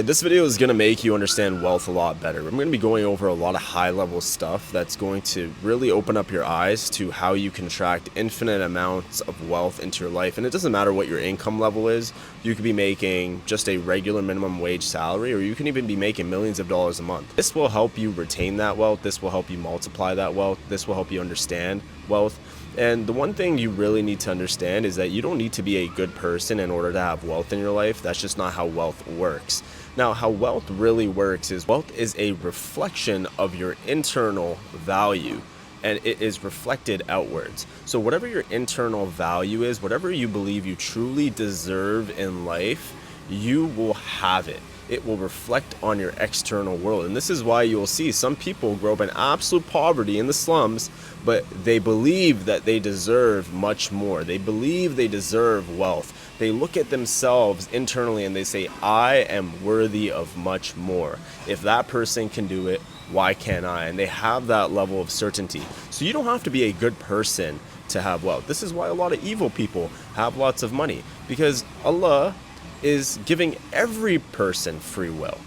This video is going to make you understand wealth a lot better. I'm going to be going over a lot of high-level stuff that's going to really open up your eyes to how you can attract infinite amounts of wealth into your life. And it doesn't matter what your income level is. You could be making just a regular minimum wage salary, or you can even be making millions of dollars a month. This will help you retain that wealth. This will help you multiply that wealth. This will help you understand wealth. And the one thing you really need to understand is that you don't need to be a good person in order to have wealth in your life. That's just not how wealth works. Now, how wealth really works is wealth is a reflection of your internal value, and it is reflected outwards. So whatever your internal value is, whatever you believe you truly deserve in life, you will have it. It will reflect on your external world. And this is why you'll see some people grow up in absolute poverty in the slums, but they believe that they deserve much more. They believe they deserve wealth. They look at themselves internally and they say, I am worthy of much more. If that person can do it, why can't I? And they have that level of certainty. So you don't have to be a good person to have wealth. This is why a lot of evil people have lots of money, because Allah is giving every person free will.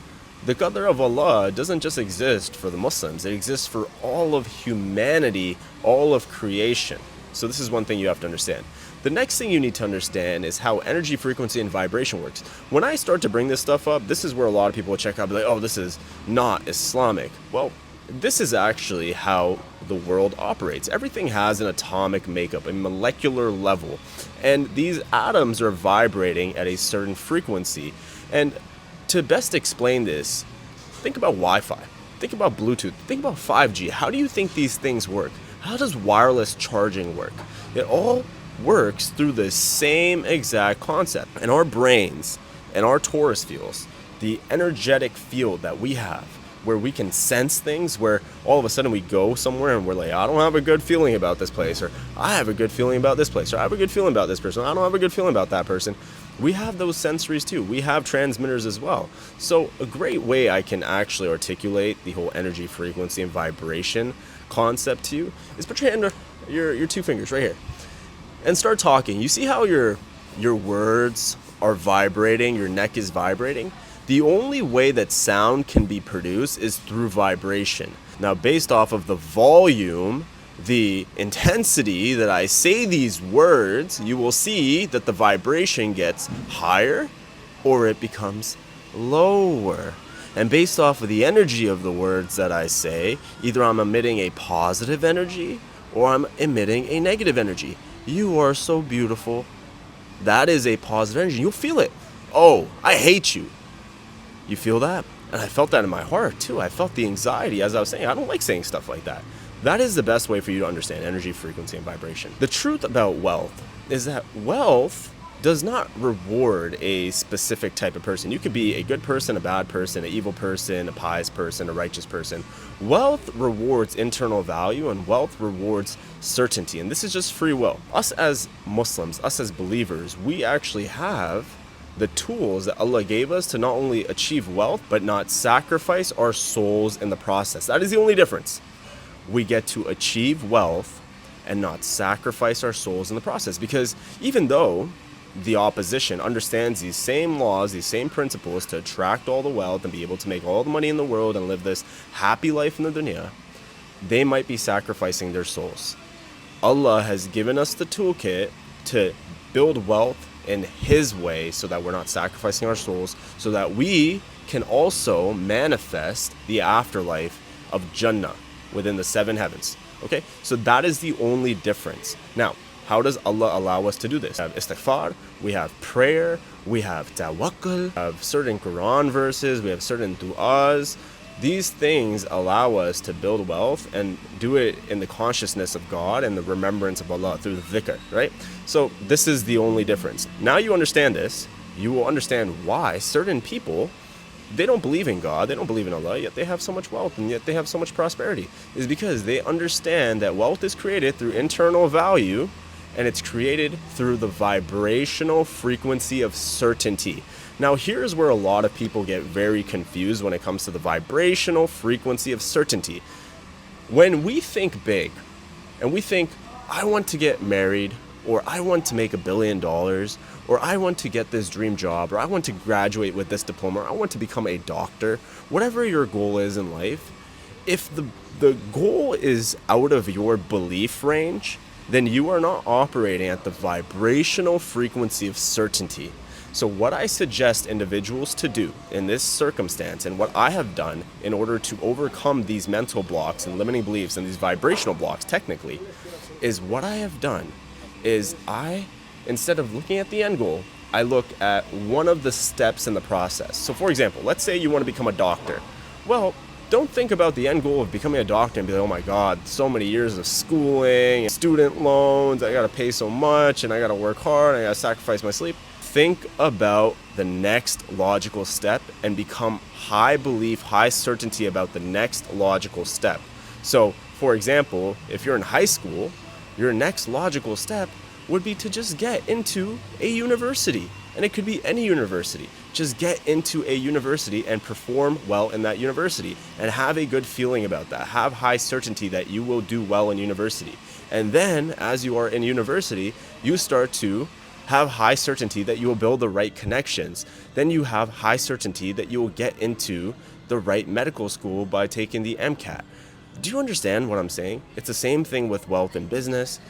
The Qadr of Allah doesn't just exist for the Muslims, it exists for all of humanity, all of creation. So this is one thing you have to understand. The next thing you need to understand is how energy, frequency, and vibration works. When I start to bring this stuff up, this is where a lot of people will check out, be like, oh, this is not Islamic. Well, this is actually how the world operates. Everything has an atomic makeup, a molecular level, and these atoms are vibrating at a certain frequency. And to best explain this, think about Wi-Fi, think about Bluetooth, think about 5G. How do you think these things work? How does wireless charging work? It all works through the same exact concept. And our brains and our torus fields, the energetic field that we have, where we can sense things, where all of a sudden we go somewhere and we're like, I don't have a good feeling about this place, or I have a good feeling about this place, or I have a good feeling about this person, I don't have a good feeling about that person. We have those sensories too. We have transmitters as well. So a great way I can actually articulate the whole energy, frequency, and vibration concept to you is put your hand under your two fingers right here and start talking. You see how your words are vibrating, your neck is vibrating? The only way that sound can be produced is through vibration. Now, based off of the volume, the intensity that I say these words, you will see that the vibration gets higher or it becomes lower. And based off of the energy of the words that I say, either I'm emitting a positive energy or I'm emitting a negative energy. You are so beautiful. That is a positive energy. You'll feel it. Oh, I hate you. You feel that? And I felt that in my heart too. I felt the anxiety as I was saying. I don't like saying stuff like that. That is the best way for you to understand energy, frequency, and vibration. The truth about wealth is that wealth does not reward a specific type of person. You could be a good person, a bad person, an evil person, a pious person, a righteous person. Wealth rewards internal value, and wealth rewards certainty. And this is just free will. Us as Muslims, us as believers, we actually have the tools that Allah gave us to not only achieve wealth, but not sacrifice our souls in the process. That is the only difference. We get to achieve wealth and not sacrifice our souls in the process. Because even though the opposition understands these same laws, these same principles to attract all the wealth and be able to make all the money in the world and live this happy life in the dunya, they might be sacrificing their souls. Allah has given us the toolkit to build wealth in His way so that we're not sacrificing our souls, so that we can also manifest the afterlife of Jannah within the 7 heavens. Okay, so that is the only difference. Now, how does Allah allow us to do this? We have istighfar, we have prayer, we have tawakkul, we have certain Quran verses, we have certain du'as. These things allow us to build wealth and do it in the consciousness of God and the remembrance of Allah through the dhikr, right? So this is the only difference. Now you understand this, you will understand why certain people, they don't believe in God, they don't believe in Allah, yet they have so much wealth and yet they have so much prosperity. Is because they understand that wealth is created through internal value, and it's created through the vibrational frequency of certainty. Now here's where a lot of people get very confused when it comes to the vibrational frequency of certainty. When we think big and we think, I want to get married or I want to make $1 billion, or I want to get this dream job, or I want to graduate with this diploma, or I want to become a doctor. Whatever your goal is in life, if the goal is out of your belief range, then you are not operating at the vibrational frequency of certainty. So what I suggest individuals to do in this circumstance, and what I have done in order to overcome these mental blocks and limiting beliefs and these vibrational blocks technically, is what I have done is instead of looking at the end goal, I look at one of the steps in the process. So for example, let's say you want to become a doctor. Well, don't think about the end goal of becoming a doctor and be like, oh my God, so many years of schooling, student loans, I gotta pay so much, and I gotta work hard, and I gotta sacrifice my sleep. Think about the next logical step and become high belief, high certainty about the next logical step. So, for example, if you're in high school, your next logical step would be to just get into a university. And it could be any university. Just get into a university and perform well in that university and have a good feeling about that. Have high certainty that you will do well in university. And then, as you are in university, you start to have high certainty that you will build the right connections. Then you have high certainty that you will get into the right medical school by taking the MCAT. Do you understand what I'm saying? It's the same thing with wealth and business.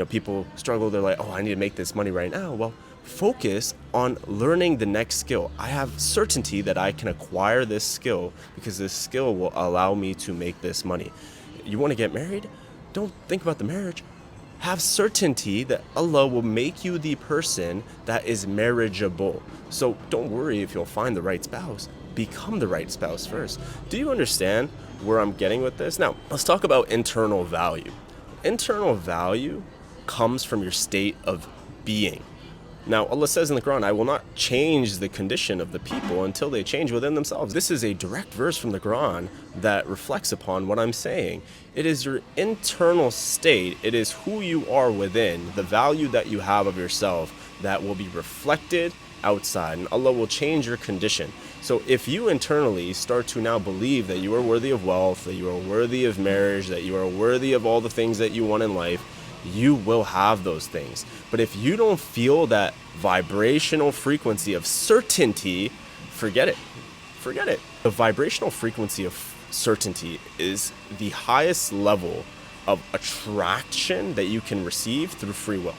People struggle. They're like, oh, I need to make this money right now. Well, focus on learning the next skill. I have certainty that I can acquire this skill because this skill will allow me to make this money. You want to get married? Don't think about the marriage. Have certainty that Allah will make you the person that is marriageable. So don't worry if you'll find the right spouse. Become the right spouse first. Do you understand where I'm getting with this? Now, let's talk about internal value. Internal value comes from your state of being. Now, Allah says in the Quran, I will not change the condition of the people until they change within themselves. This is a direct verse from the Quran that reflects upon what I'm saying. It is your internal state. It is who you are within, the value that you have of yourself that will be reflected outside, and Allah will change your condition. So if you internally start to now believe that you are worthy of wealth, that you are worthy of marriage, that you are worthy of all the things that you want in life, you will have those things. But if you don't feel that vibrational frequency of certainty, forget it. Forget it. The vibrational frequency of certainty is the highest level of attraction that you can receive through free will.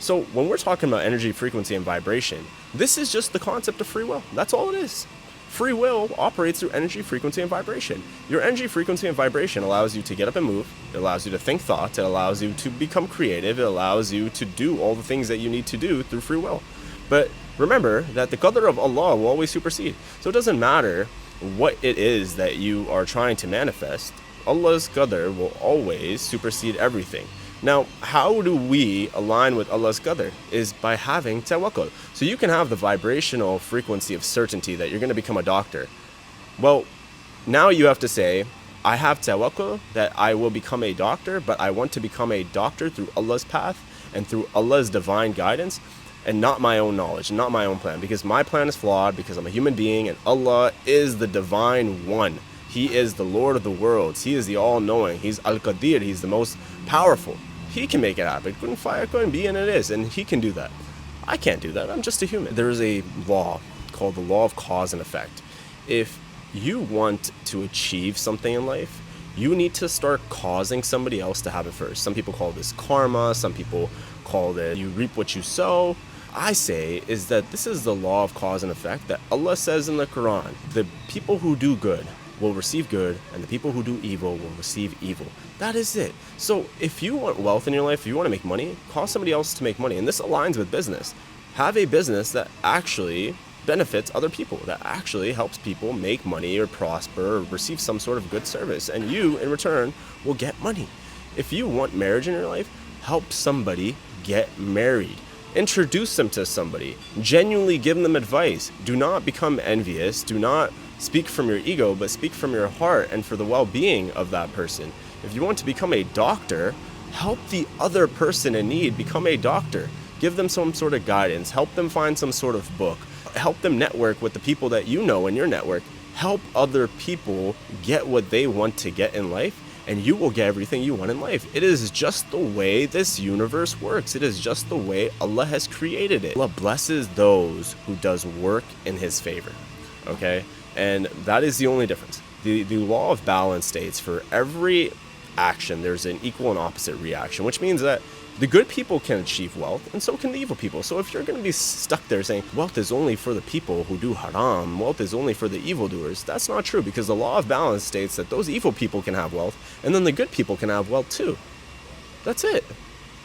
So when we're talking about energy, frequency, and vibration, this is just the concept of free will. That's all it is. Free will operates through energy, frequency, and vibration. Your energy, frequency, and vibration allows you to get up and move. It allows you to think thoughts. It allows you to become creative. It allows you to do all the things that you need to do through free will. But remember that the qadr of Allah will always supersede. So it doesn't matter what it is that you are trying to manifest. Allah's qadr will always supersede everything. Now, how do we align with Allah's qadr? Is by having tawakkul. So you can have the vibrational frequency of certainty that you're going to become a doctor. Well, now you have to say, I have tawakkul that I will become a doctor, but I want to become a doctor through Allah's path and through Allah's divine guidance and not my own knowledge, not my own plan. Because my plan is flawed, because I'm a human being and Allah is the divine one. He is the Lord of the worlds. He is the all-knowing. He's Al-Qadir. He's the most powerful. He can make it happen. Kun fayakun, be, and it is. And he can do that. I can't do that. I'm just a human. There is a law called the law of cause and effect. If you want to achieve something in life, you need to start causing somebody else to have it first. Some people call this karma. Some people call it you reap what you sow. I say is that this is the law of cause and effect that Allah says in the Quran. The people who do good will receive good, and the people who do evil will receive evil. That is it. So if you want wealth in your life, if you want to make money, cause somebody else to make money. And this aligns with business. Have a business that actually benefits other people, that actually helps people make money or prosper or receive some sort of good service. And you, in return, will get money. If you want marriage in your life, help somebody get married. Introduce them to somebody. Genuinely give them advice. Do not become envious. Do not speak from your ego, but speak from your heart and for the well-being of that person. If you want to become a doctor, help the other person in need become a doctor. Give them some sort of guidance. Help them find some sort of book. Help them network with the people that you know in your network. Help other people get what they want to get in life, and you will get everything you want in life. It is just the way this universe works. It is just the way Allah has created it. Allah blesses those who does work in his favor, okay? And that is the only difference. The law of balance states for every action, there's an equal and opposite reaction, which means that the good people can achieve wealth, and so can the evil people. So if you're going to be stuck there saying, wealth is only for the people who do haram, wealth is only for the evildoers, that's not true, because the law of balance states that those evil people can have wealth, and then the good people can have wealth too. That's it.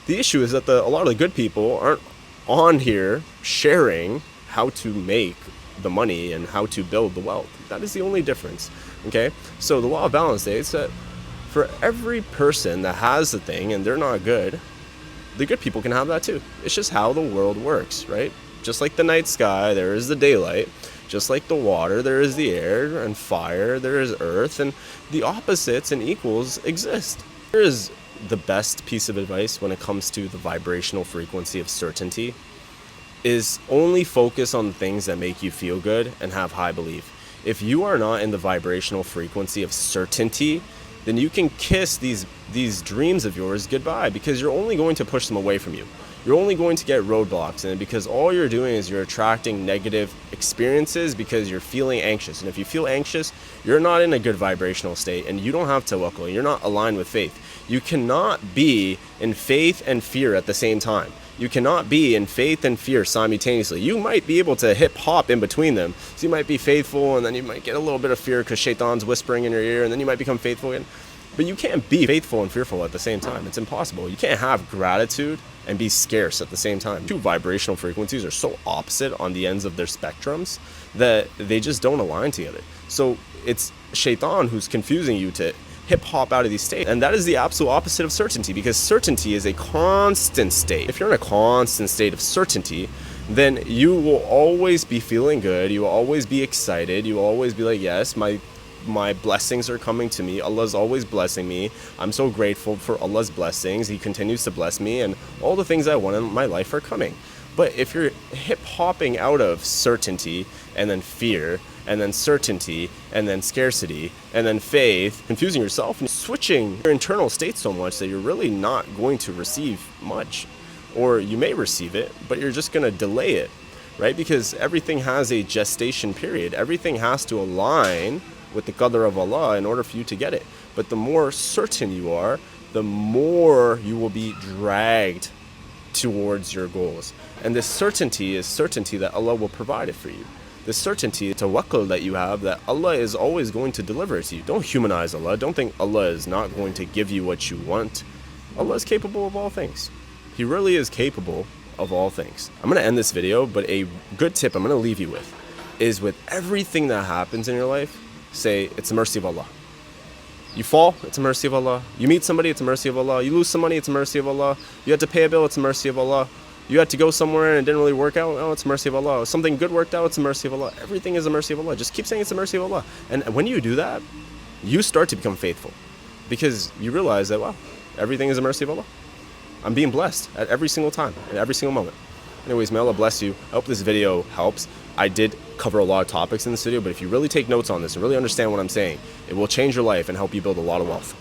The issue is that a lot of the good people aren't on here sharing how to make the money and how to build the wealth. That is the only difference, okay? So the law of balance states that for every person that has the thing and they're not good, the good people can have that too. It's just how the world works, right? Just like the night sky, there is the daylight. Just like the water, there is the air, and fire, there is earth, and the opposites and equals exist. Here is the best piece of advice when it comes to the vibrational frequency of certainty, is only focus on the things that make you feel good and have high belief. If you are not in the vibrational frequency of certainty, then you can kiss these dreams of yours goodbye, because you're only going to push them away from you. You're only going to get roadblocks in it, because all you're doing is you're attracting negative experiences because you're feeling anxious. And if you feel anxious, you're not in a good vibrational state, and you don't have tawakkul. You're not aligned with faith. You cannot be in faith and fear at the same time. You cannot be in faith and fear simultaneously. You might be able to hip hop in between them. So you might be faithful, and then you might get a little bit of fear because shaitan's whispering in your ear, and then you might become faithful again. But you can't be faithful and fearful at the same time. It's impossible. You can't have gratitude and be scarce at the same time. Two vibrational frequencies are so opposite on the ends of their spectrums that they just don't align together. So it's shaitan who's confusing you to hip hop out of these states. And that is the absolute opposite of certainty, because certainty is a constant state. If you're in a constant state of certainty, then you will always be feeling good. You will always be excited. You will always be like, yes, my blessings are coming to me. Allah's always blessing me. I'm so grateful for Allah's blessings. He continues to bless me, and all the things I want in my life are coming. But if you're hip hopping out of certainty and then fear and then certainty and then scarcity and then faith, confusing yourself and switching your internal state so much that you're really not going to receive much, or you may receive it, but you're just going to delay it, right? Because everything has a gestation period. Everything has to align with the qadr of Allah in order for you to get it. But the more certain you are, the more you will be dragged towards your goals. And this certainty is certainty that Allah will provide it for you. This certainty, tawakkul that you have, that Allah is always going to deliver it to you. Don't humanize Allah. Don't think Allah is not going to give you what you want. Allah is capable of all things. He really is capable of all things. I'm going to end this video, but a good tip I'm going to leave you with is, with everything that happens in your life, say, it's the mercy of Allah. You fall, it's a mercy of Allah. You meet somebody, it's a mercy of Allah. You lose some money, it's a mercy of Allah. You had to pay a bill, it's a mercy of Allah. You had to go somewhere and it didn't really work out, oh, it's a mercy of Allah. Something good worked out, it's a mercy of Allah. Everything is a mercy of Allah. Just keep saying it's a mercy of Allah. And when you do that, you start to become faithful, because you realize that, wow, everything is a mercy of Allah. I'm being blessed at every single time, at every single moment. Anyways, may Allah bless you. I hope this video helps. I did cover a lot of topics in this video, but if you really take notes on this and really understand what I'm saying, it will change your life and help you build a lot of wealth.